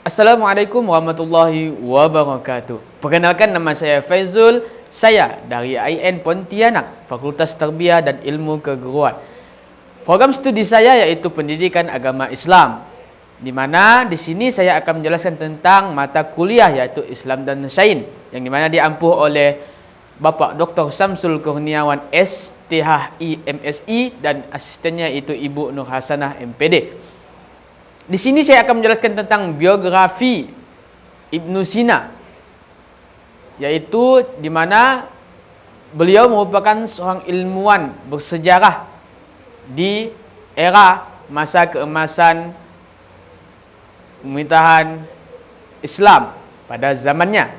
Assalamualaikum warahmatullahi wabarakatuh. Perkenalkan, nama saya Faizul. Saya dari IN Pontianak, Fakultas Tarbiyah dan Ilmu Keguruan. Program studi saya yaitu Pendidikan Agama Islam, di mana di sini saya akan menjelaskan tentang mata kuliah yaitu Islam dan Sains, yang dimana diampuh oleh Bapak Dr. Samsul Kurniawan STHI MSI dan asistennya itu Ibu Nur Hasanah MPD. Di sini saya akan menjelaskan tentang biografi Ibnu Sina, yaitu di mana beliau merupakan seorang ilmuwan bersejarah di era masa keemasan pemerintahan Islam pada zamannya.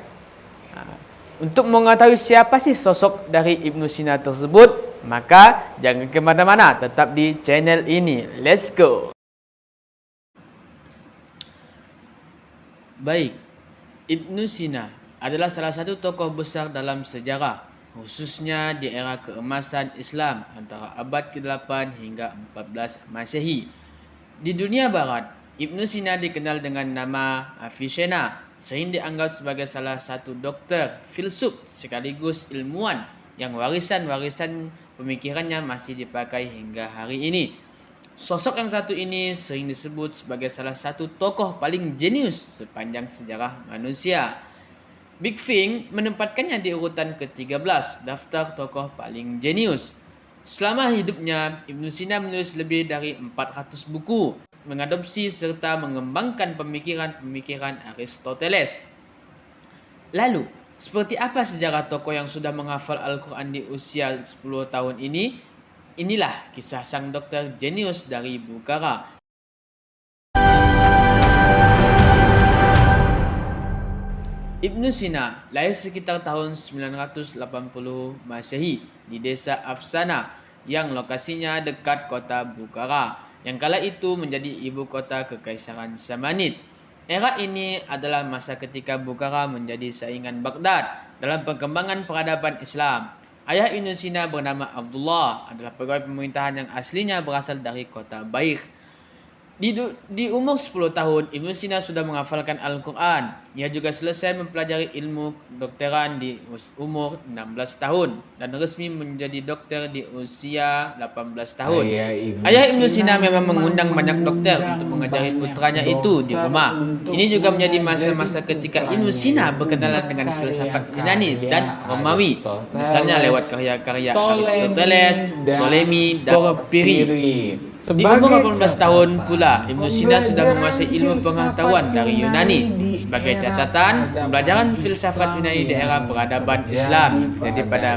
Untuk mengetahui siapa sih sosok dari Ibnu Sina tersebut, maka jangan kemana-mana, tetap di channel ini. Let's go! Baik, Ibnu Sina adalah salah satu tokoh besar dalam sejarah, khususnya di era keemasan Islam antara abad ke-8 hingga 14 Masehi. Di dunia barat, Ibnu Sina dikenal dengan nama Avicenna, sehingga dianggap sebagai salah satu dokter, filsuf sekaligus ilmuwan yang warisan-warisan pemikirannya masih dipakai hingga hari ini. Sosok yang satu ini sering disebut sebagai salah satu tokoh paling jenius sepanjang sejarah manusia. Big Fing menempatkannya di urutan ke-13 daftar tokoh paling jenius. Selama hidupnya, Ibnu Sina menulis lebih dari 400 buku, mengadopsi serta mengembangkan pemikiran-pemikiran Aristoteles. Lalu, seperti apa sejarah tokoh yang sudah menghafal Al-Quran di usia 10 tahun ini? Inilah kisah sang dokter jenius dari Bukhara. Ibnu Sina lahir sekitar tahun 980 Masehi di desa Afsana yang lokasinya dekat kota Bukhara, yang kala itu menjadi ibu kota Kekaisaran Samanid. Era ini adalah masa ketika Bukhara menjadi saingan Baghdad dalam perkembangan peradaban Islam. Ayah Ibnu Sina bernama Abdullah, adalah pegawai pemerintahan yang aslinya berasal dari kota Baikh. Di umur 10 tahun, Ibnu Sina sudah menghafalkan Al-Quran. Ia juga selesai mempelajari ilmu kedokteran di umur 16 tahun dan resmi menjadi dokter di usia 18 tahun. Ayah Ibnu Sina memang mengundang banyak dokter untuk mengajari putranya itu di rumah. Ini juga menjadi masa-masa ketika Ibnu Sina berkenalan dengan filsafat Yunani dan Romawi, misalnya lewat karya-karya Aristoteles, Ptolemy, dan Porphyry. Di umur 18 tahun pula, Ibnu Sina sudah menguasai ilmu pengetahuan dari Yunani. Sebagai catatan, pembelajaran filsafat Yunani di era peradaban Islam. Jadi pada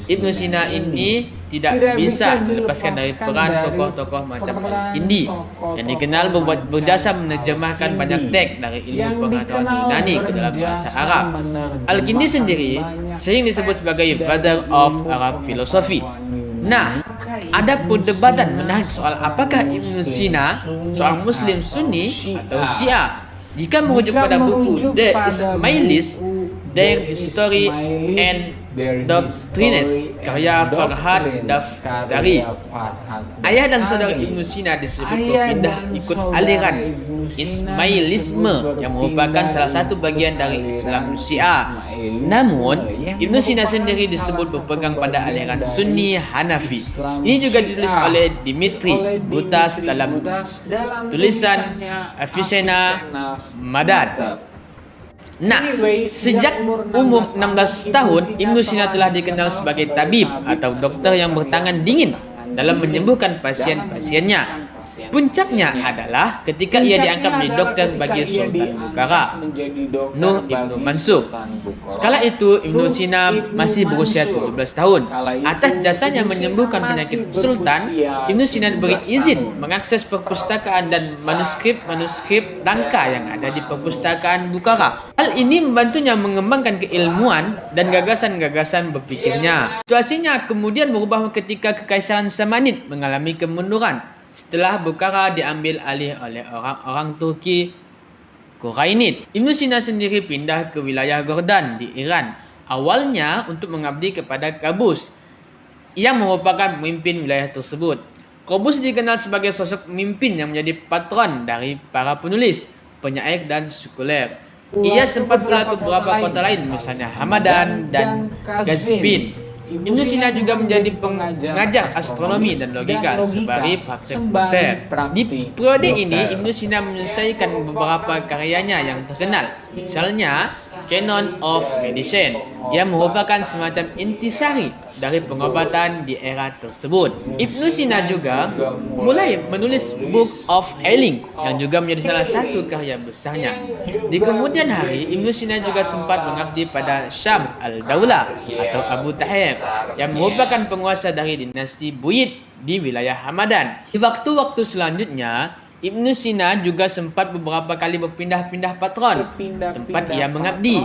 Ibnu Sina ini tidak bisa dilepaskan dari peran tokoh-tokoh macam Al-Kindi, yang dikenal berjasa menerjemahkan banyak teks dari ilmu pengetahuan Yunani ke dalam bahasa Arab. Al-Kindi sendiri sering disebut sebagai Father of Arab Philosophy. Nah, ada perdebatan menarik soal apakah Ibnu Sina seorang Muslim Sunni atau Syiah. Jika merujuk pada buku The Ismailis, Their History and Doctrines karya Farhad Daftari, ayah dan saudara Ibnu Sina disebut berpindah ikut aliran Ismailisme yang merupakan salah satu bagian dari Islam Syiah. Namun, Ibnu Sina sendiri disebut berpegang pada aliran Sunni Hanafi. Ini juga ditulis oleh Dimitri Butas dalam tulisan Avicenna Madad. Nah, sejak umur 16 tahun, Ibnu Sina telah dikenal sebagai tabib atau dokter yang bertangan dingin dalam menyembuhkan pasien-pasiennya. Puncaknya adalah ketika ia diangkat menjadi dokter bagi Sultan Bukhara, Nuh Ibnu Mansur. Kala itu Ibnu Sina masih berusia 17 tahun. Atas jasanya menyembuhkan penyakit Sultan, Ibnu Sina diberi izin mengakses perpustakaan dan manuskrip langka yang ada di perpustakaan Bukhara. Hal ini membantunya mengembangkan keilmuan dan gagasan-gagasan berpikirnya. Situasinya kemudian berubah ketika Kekaisaran Samanid mengalami kemunduran setelah Bukhara diambil alih oleh orang-orang Turki Qurainid. Ibnu Sina sendiri pindah ke wilayah Jordan di Iran, awalnya untuk mengabdi kepada Qabus yang merupakan pemimpin wilayah tersebut. Qabus dikenal sebagai sosok pemimpin yang menjadi patron dari para penulis. penyair dan sekuler. Ia sempat pula ke beberapa kota lain, misalnya Hamadan dan Qazvin. Ibnu Sina juga menjadi pengajar astronomi dan logika sembari praktek dokter. Di periode ini, Ibnu Sina menyelesaikan beberapa karyanya yang terkenal, misalnya Canon of Medicine, yang merupakan semacam intisari dari pengobatan di era tersebut. Ibnu Sina juga mulai menulis Book of Healing, yang juga menjadi salah satu karya besarnya. Di kemudian hari, Ibnu Sina juga sempat mengabdi pada Syam al-Daulah atau Abu Tahir, yang merupakan penguasa dari dinasti Buyid di wilayah Hamadan. Di waktu-waktu selanjutnya, Ibnu Sina juga sempat beberapa kali berpindah-pindah patron tempat ia mengabdi.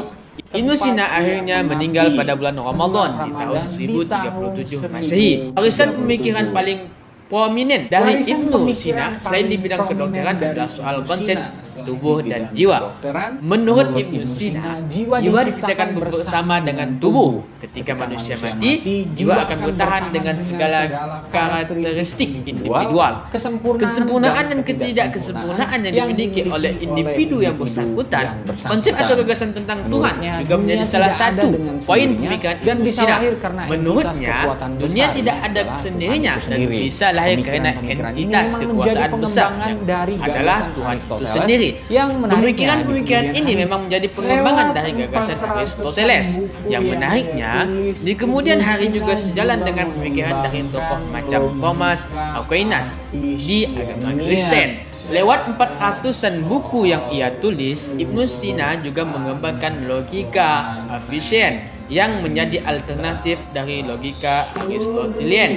Ibnu Sina akhirnya meninggal pada bulan Ramadan di tahun 1037 Masehi. Warisan pemikiran paling prominent dari Ibnu Sina selain di bidang kedokteran adalah soal konsep tubuh dan jiwa. Menurut Ibnu Sina, jiwa diciptakan bersama dengan tubuh. Ketika manusia mati, jiwa akan bertahan dengan segala karakteristik individual. Kesempurnaan dan ketidakkesempurnaan yang dimiliki oleh individu yang bersangkutan. Konsep atau gagasan tentang Tuhan juga menjadi salah satu poin pemikiran Ibnu Sina. Menurutnya, dunia tidak ada sendirinya dan bisa lahir karena entitas kekuasaan besar yang adalah Tuhan itu sendiri. Pemikiran-pemikiran ini memang menjadi pengembangan dari gagasan Aristoteles. Yang menariknya, di kemudian hari juga sejalan dengan pemikiran dari tokoh macam Thomas Aquinas di agama Kristen. Lewat 400-an buku yang ia tulis, Ibnu Sina juga mengembangkan logika efisien yang menjadi alternatif dari logika Aristotelian.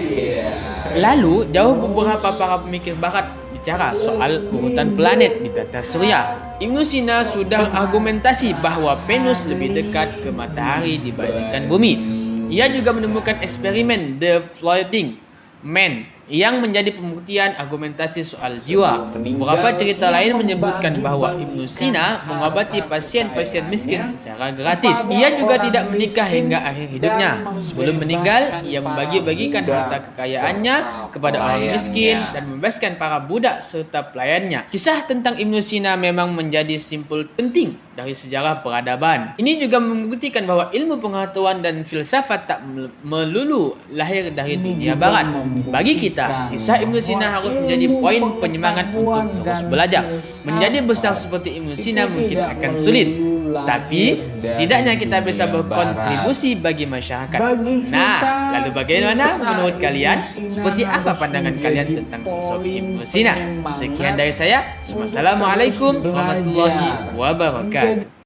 Lalu, jauh beberapa para pemikir barat bicara soal urutan planet di tata surya. Ibnu Sina sudah argumentasi bahwa Venus lebih dekat ke matahari dibandingkan bumi. Ia juga menemukan eksperimen The Floating Man yang menjadi pembuktian argumentasi soal jiwa. Beberapa cerita lain menyebutkan bahwa Ibnu Sina mengobati pasien-pasien miskin secara gratis. Ia juga tidak menikah hingga akhir hidupnya. Sebelum meninggal, ia membagi-bagikan harta kekayaannya kepada orang miskin dan membebaskan para budak serta pelayannya. Kisah tentang Ibnu Sina memang menjadi simpul penting dari sejarah peradaban. Ini juga membuktikan bahwa ilmu pengetahuan dan filsafat tak melulu lahir dari dunia barat. Bagi kita, kisah Ibnu Sina harus menjadi poin penyemangat untuk terus belajar. Menjadi besar seperti Ibnu Sina mungkin akan sulit, tapi setidaknya kita bisa berkontribusi bagi masyarakat. Nah, lalu bagaimana menurut kalian? Seperti apa pandangan kalian tentang sosok Ibnu Sina? Sekian dari saya. Wassalamualaikum warahmatullahi wabarakatuh.